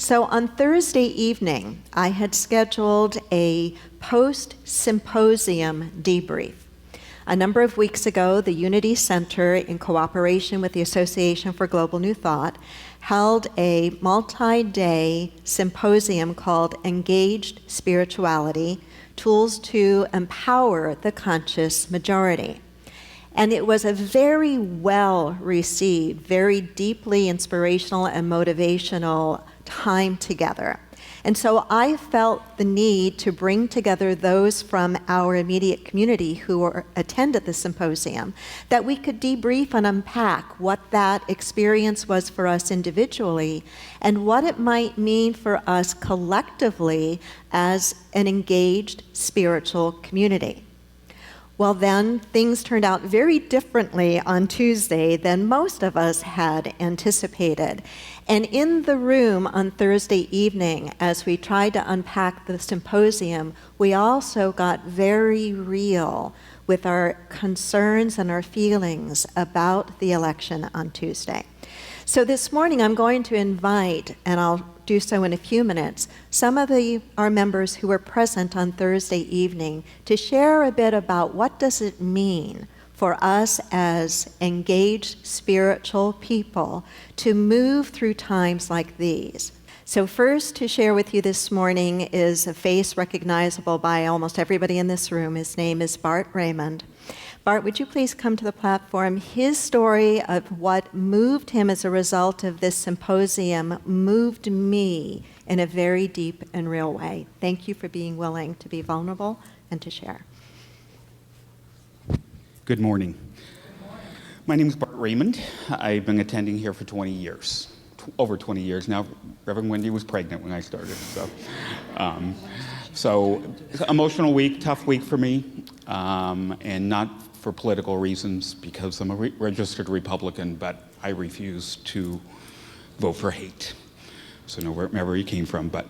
So on Thursday evening, I had scheduled a post-symposium debrief. A number of weeks ago, the Unity Center, in cooperation with the Association for Global New Thought, held a multi-day symposium called Engaged Spirituality: Tools to Empower the Conscious Majority. And it was a very well received, very deeply inspirational and motivational time together. And so I felt the need to bring together those from our immediate community who attended the symposium, that we could debrief and unpack what that experience was for us individually and what it might mean for us collectively as an engaged spiritual community. Well, then, things turned out very differently on Tuesday than most of us had anticipated. And in the room on Thursday evening, as we tried to unpack the symposium, we also got very real with our concerns and our feelings about the election on Tuesday. So this morning, I'm going to invite, and I'll do so in a few minutes, some of our members who were present on Thursday evening to share a bit about what does it mean for us as engaged spiritual people to move through times like these. So first to share with you this morning is a face recognizable by almost everybody in this room. His name is Bart Raymond. Bart, would you please come to the platform? His story of what moved him as a result of this symposium moved me in a very deep and real way. Thank you for being willing to be vulnerable and to share. Good morning. My name is Bart Raymond. I've been attending here for 20 years, over 20 years now. Reverend Wendy was pregnant when I started, so emotional week, tough week for me, and not for political reasons, because I'm a registered Republican, but I refuse to vote for hate. So know wherever you came from. But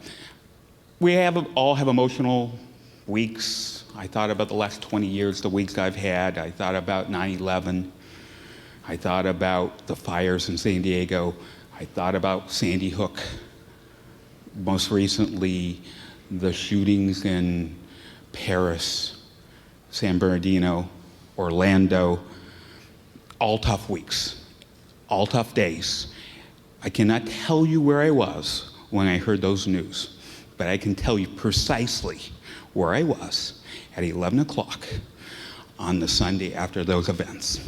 we all have emotional weeks. I thought about the last 20 years, the weeks I've had. I thought about 9/11. I thought about the fires in San Diego. I thought about Sandy Hook. Most recently, the shootings in Paris, San Bernardino, Orlando. All tough weeks, all tough days. I cannot tell you where I was when I heard those news, but I can tell you precisely where I was at 11 o'clock on the Sunday after those events.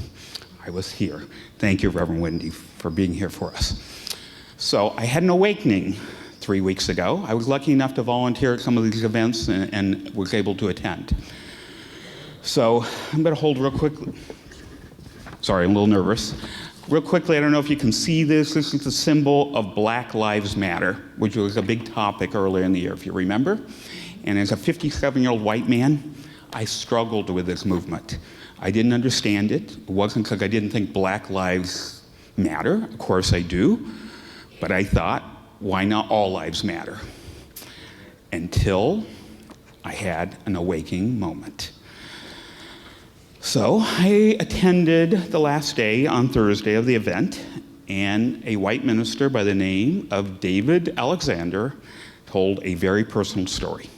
I was here. Thank you, Reverend Wendy, for being here for us. So I had an awakening 3 weeks ago. I was lucky enough to volunteer at some of these events and was able to attend. So I'm going to hold real quickly. Sorry, I'm a little nervous. Real quickly, I don't know if you can see this. This is the symbol of Black Lives Matter, which was a big topic earlier in the year, if you remember. And as a 57-year-old white man, I struggled with this movement. I didn't understand it. It wasn't because I didn't think Black lives matter. Of course I do. But I thought, why not all lives matter? Until I had an awakening moment. So I attended the last day on Thursday of the event, and a white minister by the name of David Alexander told a very personal story.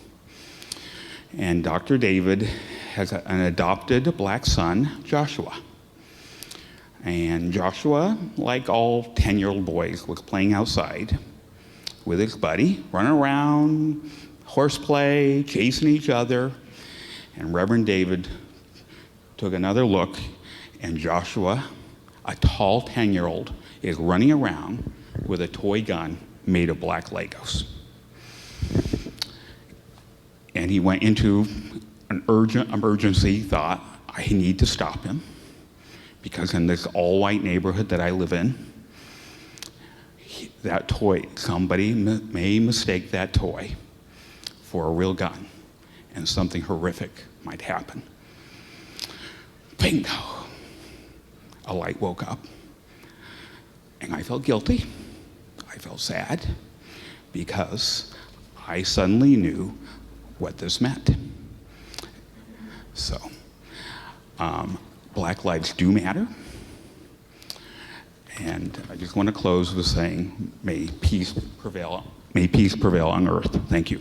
And Dr. David has an adopted black son, Joshua. And Joshua, like all 10-year-old boys, was playing outside with his buddy, running around, horseplay, chasing each other. And Reverend David took another look, and Joshua, a tall 10-year-old, is running around with a toy gun made of black Legos. And he went into an urgent emergency thought, I need to stop him, because in this all-white neighborhood that I live in, that toy, somebody may mistake that toy for a real gun, and something horrific might happen. Bingo! A light woke up, and I felt guilty. I felt sad, because I suddenly knew what this meant. So, Black lives do matter, And I just want to close with saying, may peace prevail on earth. Thank you.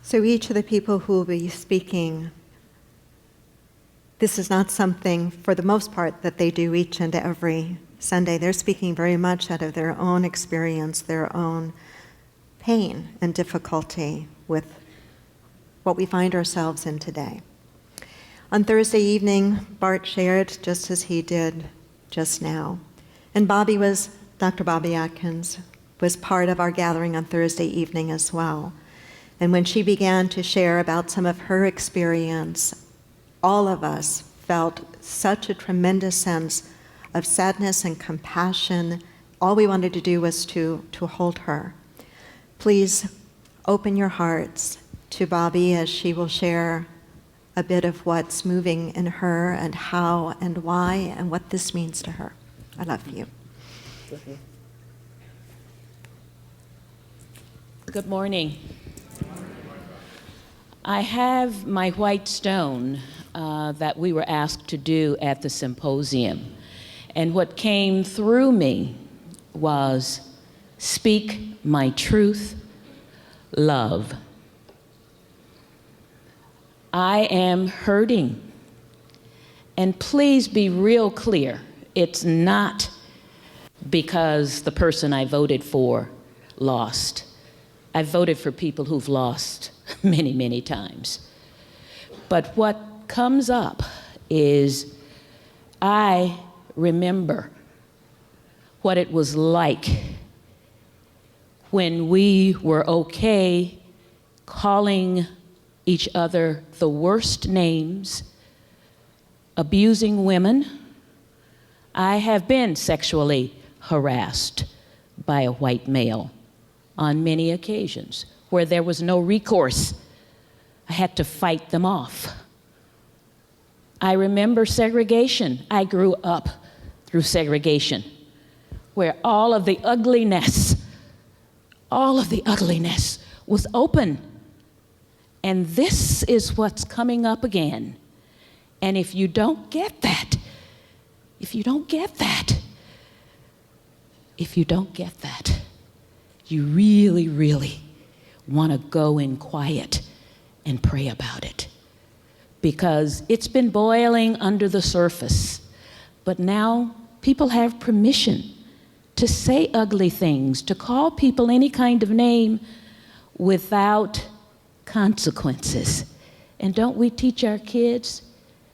So each of the people who will be speaking, this is not something, for the most part, that they do each and every Sunday. They're speaking very much out of their own experience, their own pain and difficulty with what we find ourselves in today. On Thursday evening, Bart shared just as he did just now. And Dr. Bobby Atkins was part of our gathering on Thursday evening as well. And when she began to share about some of her experience, all of us felt such a tremendous sense of sadness and compassion. All we wanted to do was to hold her. Please open your hearts to Bobby as she will share a bit of what's moving in her and how and why and what this means to her. I love you. Good morning. I have my white stone that we were asked to do at the symposium. And what came through me was, speak my truth, love. I am hurting. And please be real clear, it's not because the person I voted for lost. I voted for people who've lost many, many times. But what comes up is I remember what it was like when we were okay calling each other the worst names, abusing women. I have been sexually harassed by a white male on many occasions where there was no recourse. I had to fight them off. I remember segregation. I grew up through segregation, where all of the ugliness was open. And this is what's coming up again. And if you don't get that, you really, really want to go in quiet and pray about it. Because it's been boiling under the surface. But now people have permission to say ugly things, to call people any kind of name without consequences. And don't we teach our kids,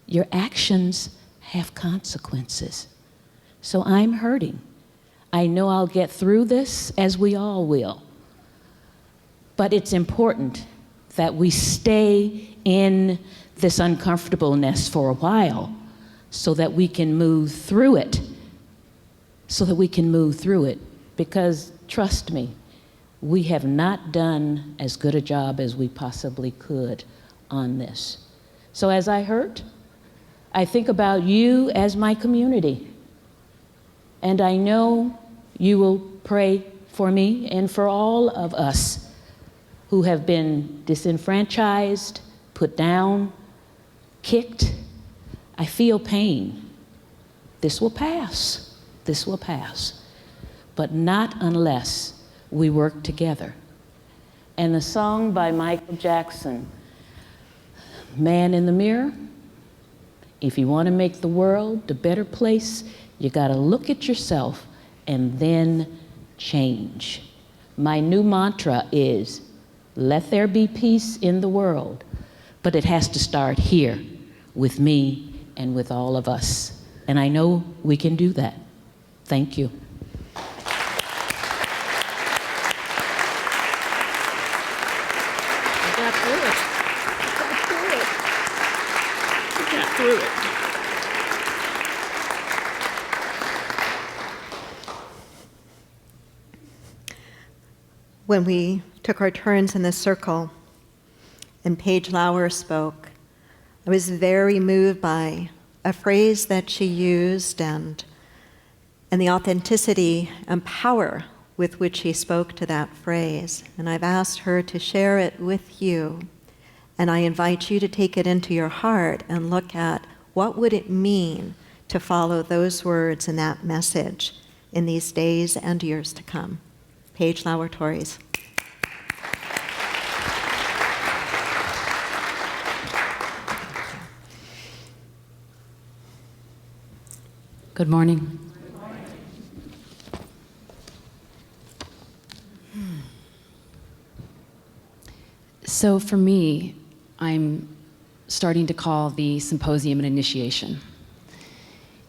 your actions have consequences? So I'm hurting. I know I'll get through this, as we all will. But it's important that we stay in this uncomfortableness for a while so that we can move through it. Because trust me, we have not done as good a job as we possibly could on this. So as I hurt, I think about you as my community. And I know you will pray for me and for all of us who have been disenfranchised, put down, kicked. I feel pain. This will pass. But not unless we work together. And the song by Michael Jackson, Man in the Mirror, if you want to make the world a better place, you got to look at yourself and then change. My new mantra is, let there be peace in the world, but it has to start here with me and with all of us. And I know we can do that. Thank you. When we took our turns in the circle and Paige Lauer spoke, I was very moved by a phrase that she used and the authenticity and power with which he spoke to that phrase, and I've asked her to share it with you. And I invite you to take it into your heart and look at what would it mean to follow those words and that message in these days and years to come. Paige Lauer-Torres. Good morning. So for me, I'm starting to call the symposium an initiation.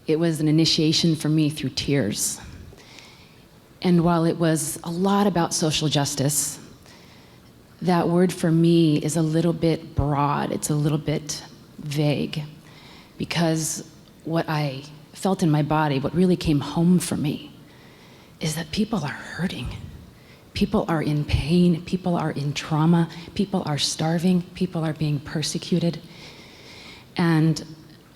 It was an initiation for me through tears. And while it was a lot about social justice, that word for me is a little bit broad, it's a little bit vague, because what I felt in my body, what really came home for me, is that people are hurting. People are in pain, people are in trauma, people are starving, people are being persecuted. And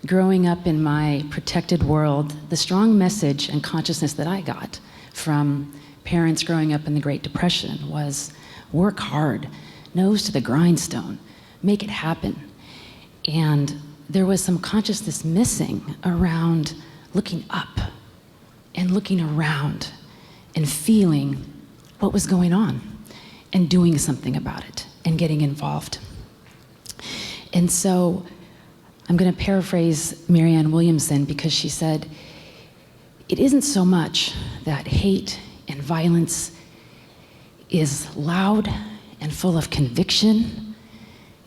growing up in my protected world, the strong message and consciousness that I got from parents growing up in the Great Depression was work hard, nose to the grindstone, make it happen. And there was some consciousness missing around looking up and looking around and feeling what was going on and doing something about it and getting involved. And so I'm going to paraphrase Marianne Williamson, because she said, it isn't so much that hate and violence is loud and full of conviction,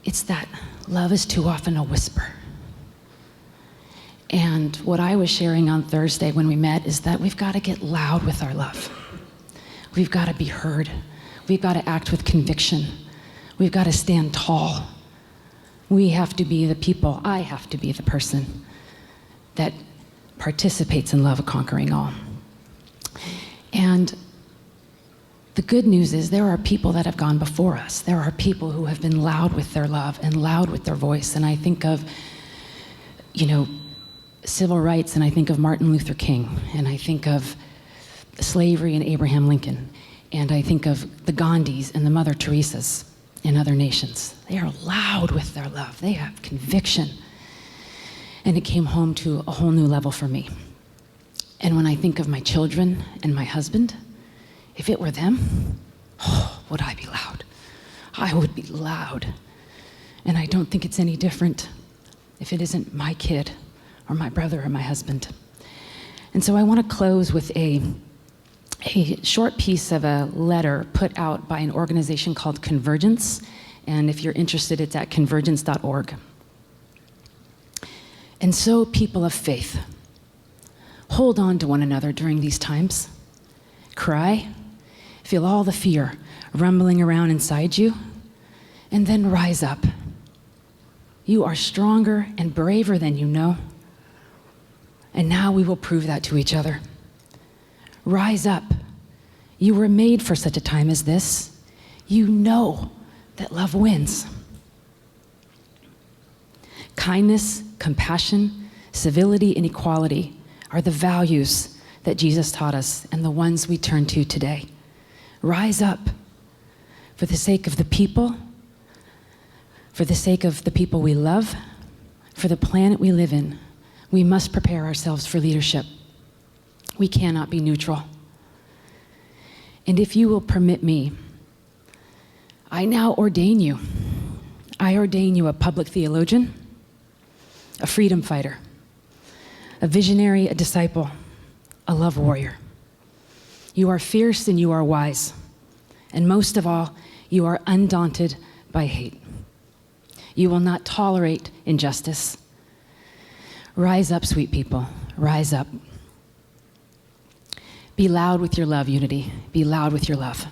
it's that love is too often a whisper. And what I was sharing on Thursday when we met is that we've got to get loud with our love. We've got to be heard. We've got to act with conviction. We've got to stand tall. We have to be the people, I have to be the person that participates in love conquering all. And the good news is there are people that have gone before us. There are people who have been loud with their love and loud with their voice. And I think of, civil rights, and I think of Martin Luther King, and I think of slavery and Abraham Lincoln, and I think of the Gandhis and the Mother Teresas in other nations. They are loud with their love. They have conviction. And it came home to a whole new level for me. And when I think of my children and my husband, if it were them, would I be loud? I would be loud. And I don't think it's any different if it isn't my kid or my brother or my husband. And so I want to close with a short piece of a letter put out by an organization called Convergence. And if you're interested, it's at convergence.org. And so, people of faith, hold on to one another during these times. Cry, feel all the fear rumbling around inside you, and then rise up. You are stronger and braver than you know. And now we will prove that to each other. Rise up. You were made for such a time as this. You know that love wins. Kindness, compassion, civility, and equality are the values that Jesus taught us and the ones we turn to today. Rise up for the sake of the people, for the sake of the people we love, for the planet we live in. We must prepare ourselves for leadership. We cannot be neutral. And if you will permit me, I now ordain you. I ordain you a public theologian, a freedom fighter, a visionary, a disciple, a love warrior. You are fierce and you are wise. And most of all, you are undaunted by hate. You will not tolerate injustice. Rise up, sweet people. Rise up. Be loud with your love, Unity. Be loud with your love.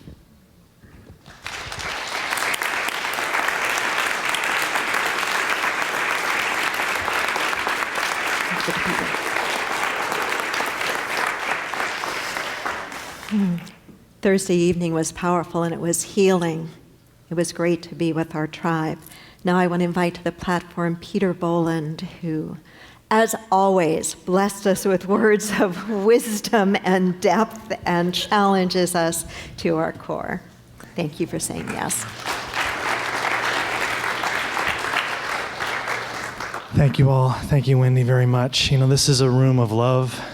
Thursday evening was powerful and it was healing. It was great to be with our tribe. Now I want to invite to the platform Peter Boland, who as always, blessed us with words of wisdom and depth and challenges us to our core. Thank you for saying yes. Thank you all. Thank you, Wendy, very much. You know, this is a room of love.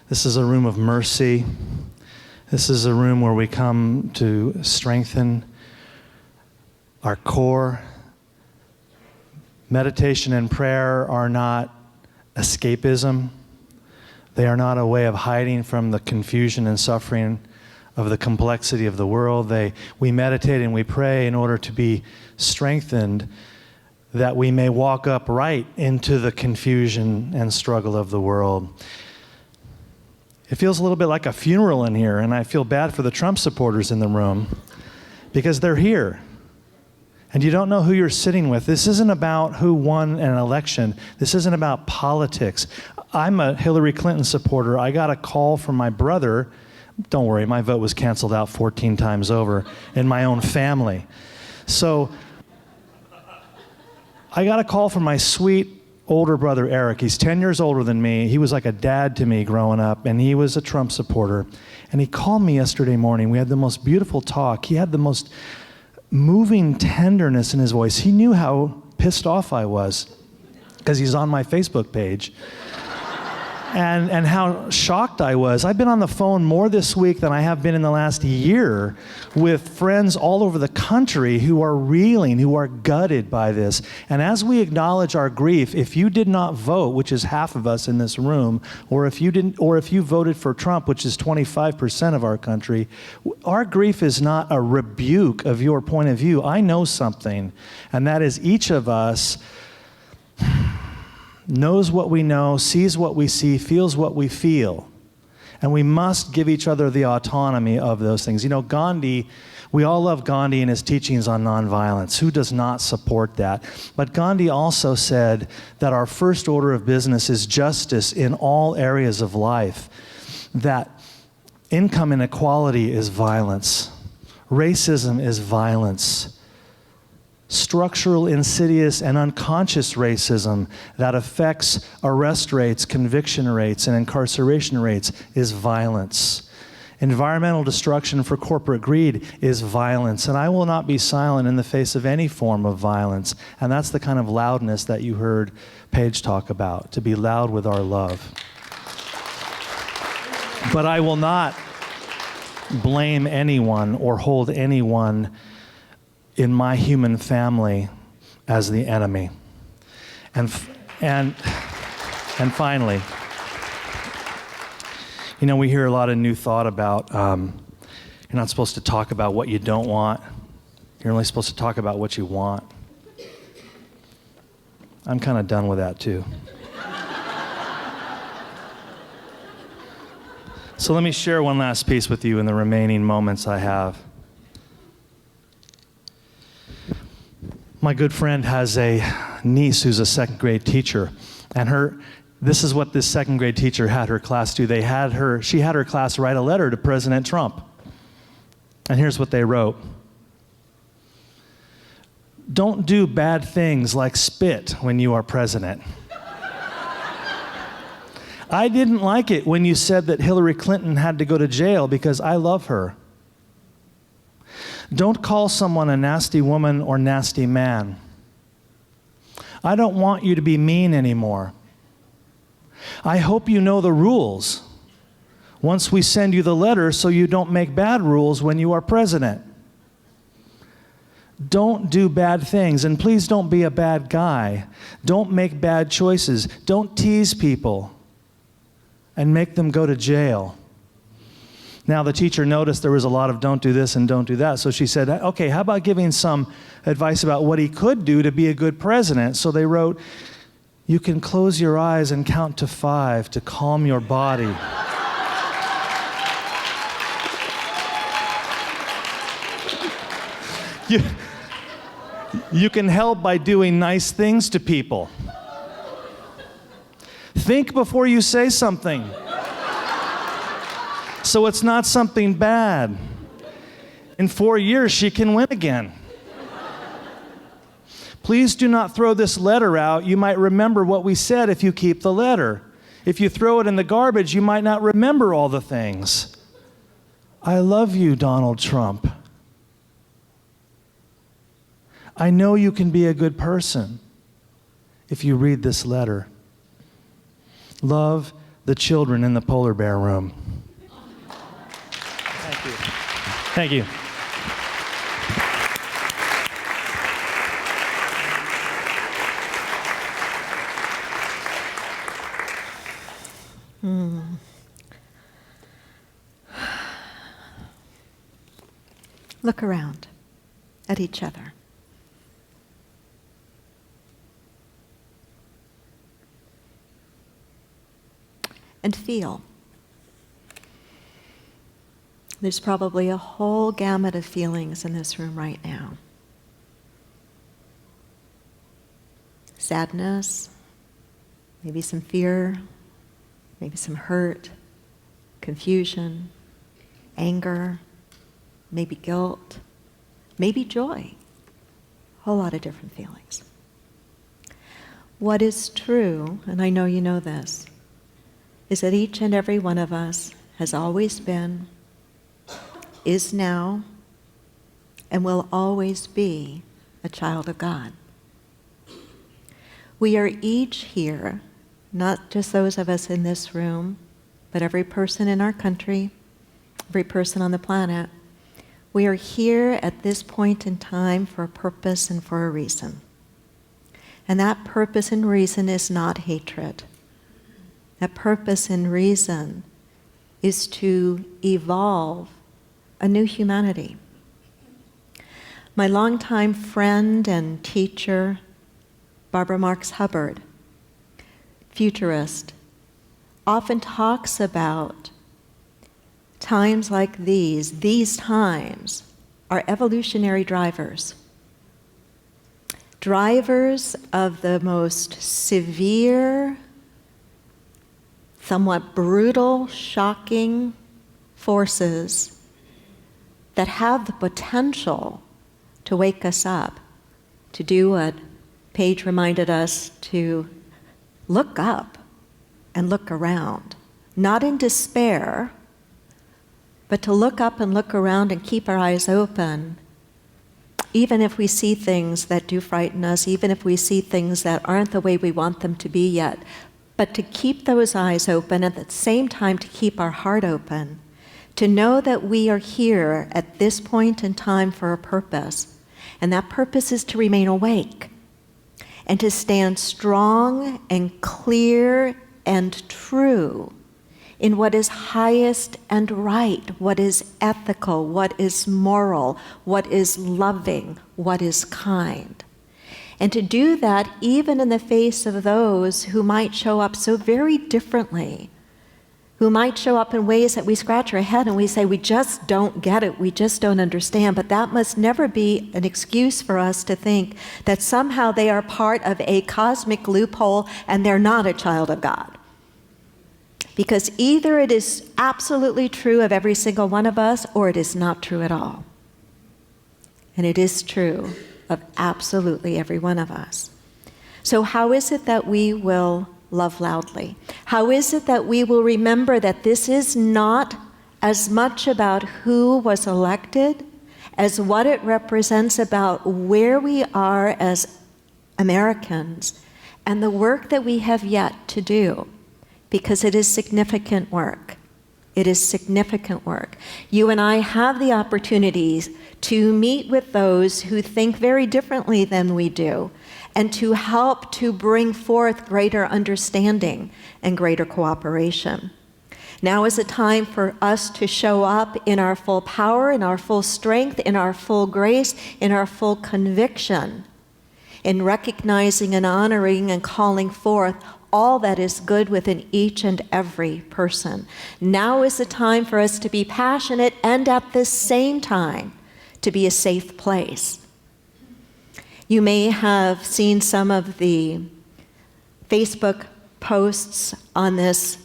This is a room of mercy. This is a room where we come to strengthen our core. Meditation and prayer are not escapism. They are not a way of hiding from the confusion and suffering of the complexity of the world. We meditate and we pray in order to be strengthened, that we may walk upright into the confusion and struggle of the world. It feels a little bit like a funeral in here, and I feel bad for the Trump supporters in the room because they're here. And you don't know who you're sitting with. This isn't about who won an election. This isn't about politics. I'm a Hillary Clinton supporter. I got a call from my brother. Don't worry, my vote was canceled out 14 times over in my own family. So I got a call from my sweet older brother, Eric. He's 10 years older than me. He was like a dad to me growing up, and he was a Trump supporter. And he called me yesterday morning. We had the most beautiful talk. He had the most moving tenderness in his voice. He knew how pissed off I was because he's on my Facebook page. And how shocked I was. I've been on the phone more this week than I have been in the last year with friends all over the country who are reeling, who are gutted by this. And as we acknowledge our grief, if you did not vote, which is half of us in this room, or if you voted for Trump, which is 25% of our country, our grief is not a rebuke of your point of view. I know something, and that is each of us knows what we know, sees what we see, feels what we feel. And we must give each other the autonomy of those things. You know, Gandhi, we all love Gandhi and his teachings on nonviolence. Who does not support that? But Gandhi also said that our first order of business is justice in all areas of life, that income inequality is violence, racism is violence, structural, insidious, and unconscious racism that affects arrest rates, conviction rates, and incarceration rates is violence. Environmental destruction for corporate greed is violence, and I will not be silent in the face of any form of violence. And that's the kind of loudness that you heard Paige talk about, to be loud with our love. But I will not blame anyone or hold anyone in my human family as the enemy. And finally, you know, we hear a lot of new thought about you're not supposed to talk about what you don't want. You're only supposed to talk about what you want. I'm kind of done with that too. So let me share one last piece with you in the remaining moments I have. My good friend has a niece who's a second grade teacher, and this is what this second grade teacher had her class do. She had her class write a letter to President Trump. And here's what they wrote. Don't do bad things like spit when you are president. I didn't like it when you said that Hillary Clinton had to go to jail because I love her. Don't call someone a nasty woman or nasty man. I don't want you to be mean anymore. I hope you know the rules once we send you the letter so you don't make bad rules when you are president. Don't do bad things, and please don't be a bad guy. Don't make bad choices. Don't tease people and make them go to jail. Now, the teacher noticed there was a lot of don't do this and don't do that. So she said, okay, how about giving some advice about what he could do to be a good president? So they wrote, you can close your eyes and count to 5 to calm your body. You can help by doing nice things to people. Think before you say something, so it's not something bad. In 4 years, she can win again. Please do not throw this letter out. You might remember what we said if you keep the letter. If you throw it in the garbage, you might not remember all the things. I love you, Donald Trump. I know you can be a good person if you read this letter. Love the children in the polar bear room. Thank you. Thank you. Look around at each other. And feel. There's probably a whole gamut of feelings in this room right now. Sadness, maybe some fear, maybe some hurt, confusion, anger, maybe guilt, maybe joy. A whole lot of different feelings. What is true, and I know you know this, is that each and every one of us has always been, is now, and will always be a child of God. We are each here, not just those of us in this room, but every person in our country, every person on the planet. We are here at this point in time for a purpose and for a reason. And that purpose and reason is not hatred. That purpose and reason is to evolve a new humanity. My longtime friend and teacher, Barbara Marx Hubbard, futurist, often talks about times like these times are evolutionary drivers. Drivers of the most severe, somewhat brutal, shocking forces that have the potential to wake us up, to do what Paige reminded us, to look up and look around, not in despair, but to look up and look around and keep our eyes open, even if we see things that do frighten us, even if we see things that aren't the way we want them to be yet, but to keep those eyes open, at the same time to keep our heart open, to know that we are here at this point in time for a purpose, and that purpose is to remain awake and to stand strong and clear and true in what is highest and right, what is ethical, what is moral, what is loving, what is kind. And to do that even in the face of those who might show up so very differently, who might show up in ways that we scratch our head and we say, we just don't get it, we just don't understand. But that must never be an excuse for us to think that somehow they are part of a cosmic loophole and they're not a child of God. Because either it is absolutely true of every single one of us, or it is not true at all. And it is true of absolutely every one of us. So how is it that we will love loudly? How is it that we will remember that this is not as much about who was elected as what it represents about where we are as Americans and the work that we have yet to do? Because it is significant work. It is significant work. You and I have the opportunities to meet with those who think very differently than we do, and to help to bring forth greater understanding and greater cooperation. Now is a time for us to show up in our full power, in our full strength, in our full grace, in our full conviction, in recognizing and honoring and calling forth all that is good within each and every person. Now is the time for us to be passionate and at the same time to be a safe place. You may have seen some of the Facebook posts on this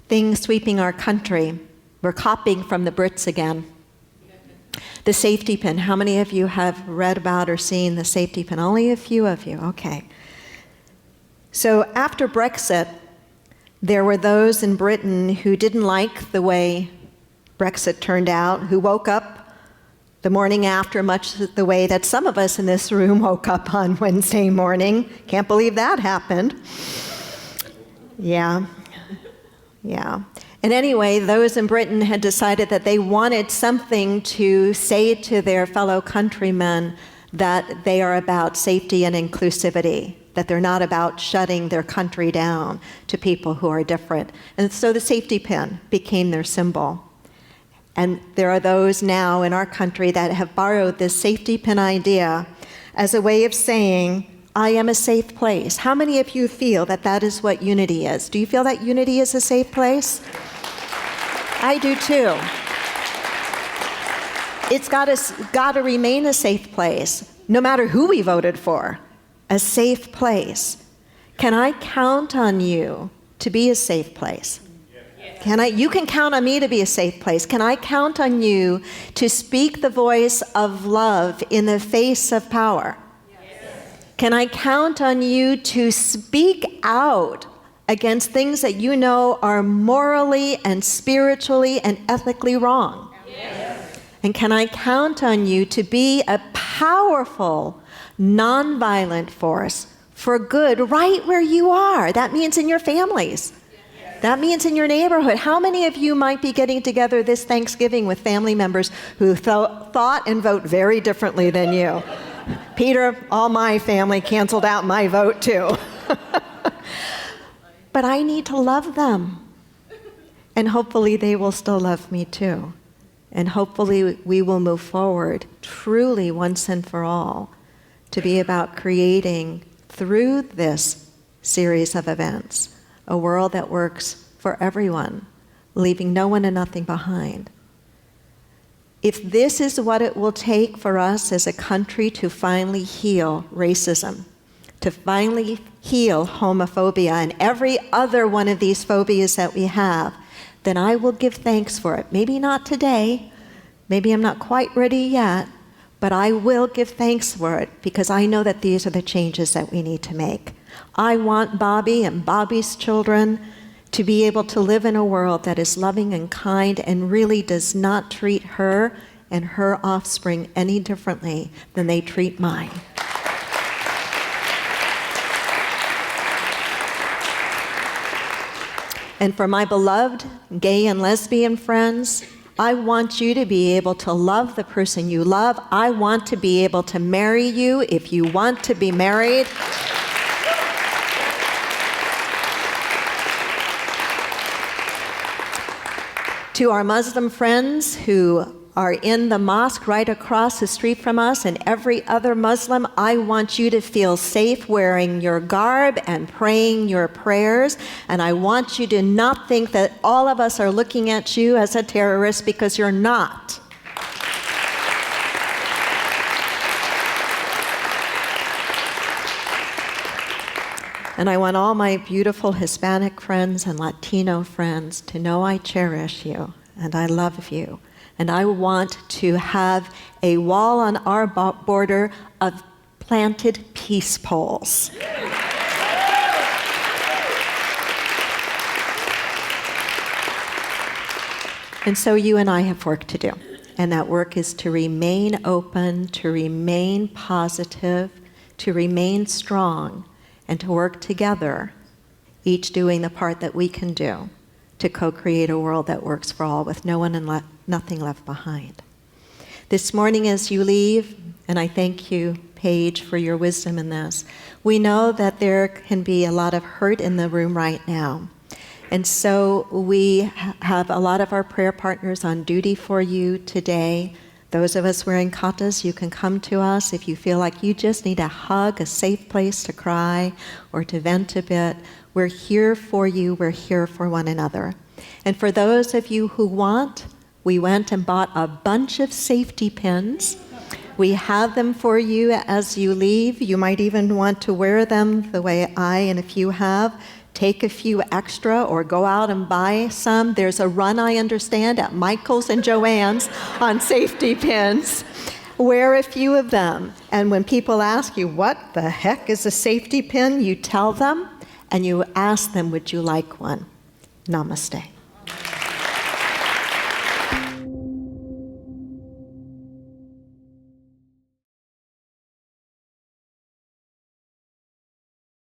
thing sweeping our country. We're copying from the Brits again. The safety pin. How many of you have read about or seen the safety pin? Only a few of you. Okay. So after Brexit, there were those in Britain who didn't like the way Brexit turned out, who woke up the morning after much the way that some of us in this room woke up on Wednesday morning. Can't believe that happened. Yeah. And anyway, those in Britain had decided that they wanted something to say to their fellow countrymen that they are about safety and inclusivity, that they're not about shutting their country down to people who are different. And so the safety pin became their symbol. And there are those now in our country that have borrowed this safety pin idea as a way of saying, I am a safe place. How many of you feel that that is what unity is? Do you feel that unity is a safe place? I do too. It's got to remain a safe place, no matter who we voted for. A safe place. Can I count on you to be a safe place? You can count on me to be a safe place. Can I count on you to speak the voice of love in the face of power? Can I count on you to speak out against things that you know are morally and spiritually and ethically wrong? Yes. And can I count on you to be a powerful, nonviolent force for good right where you are? That means in your families. Yes. That means in your neighborhood. How many of you might be getting together this Thanksgiving with family members who thought and vote very differently than you? Peter, all my family canceled out my vote too. But I need to love them. And hopefully they will still love me too. And hopefully we will move forward truly once and for all to be about creating through this series of events a world that works for everyone, leaving no one and nothing behind. If this is what it will take for us as a country to finally heal racism, to finally heal homophobia and every other one of these phobias that we have, then I will give thanks for it. Maybe not today, maybe I'm not quite ready yet, but I will give thanks for it because I know that these are the changes that we need to make. I want Bobby and Bobby's children to be able to live in a world that is loving and kind and really does not treat her and her offspring any differently than they treat mine. And for my beloved gay and lesbian friends, I want you to be able to love the person you love. I want to be able to marry you if you want to be married. To our Muslim friends who are in the mosque right across the street from us and every other Muslim, I want you to feel safe wearing your garb and praying your prayers. And I want you to not think that all of us are looking at you as a terrorist because you're not. And I want all my beautiful Hispanic friends and Latino friends to know I cherish you and I love you. And I want to have a wall on our border of planted peace poles. And so you and I have work to do. And that work is to remain open, to remain positive, to remain strong, and to work together, each doing the part that we can do to co-create a world that works for all with no one and nothing left behind. This morning as you leave, and I thank you, Paige, for your wisdom in this, we know that there can be a lot of hurt in the room right now. And so we have a lot of our prayer partners on duty for you today. Those of us wearing katas, you can come to us if you feel like you just need a hug, a safe place to cry or to vent a bit. We're here for you. We're here for one another. And for those of you who want, we went and bought a bunch of safety pins. We have them for you as you leave. You might even want to wear them the way I and a few have take a few extra or go out and buy some. There's a run, I understand, at Michael's and Joann's on safety pins. Wear a few of them. And when people ask you, what the heck is a safety pin? You tell them and you ask them, would you like one? Namaste.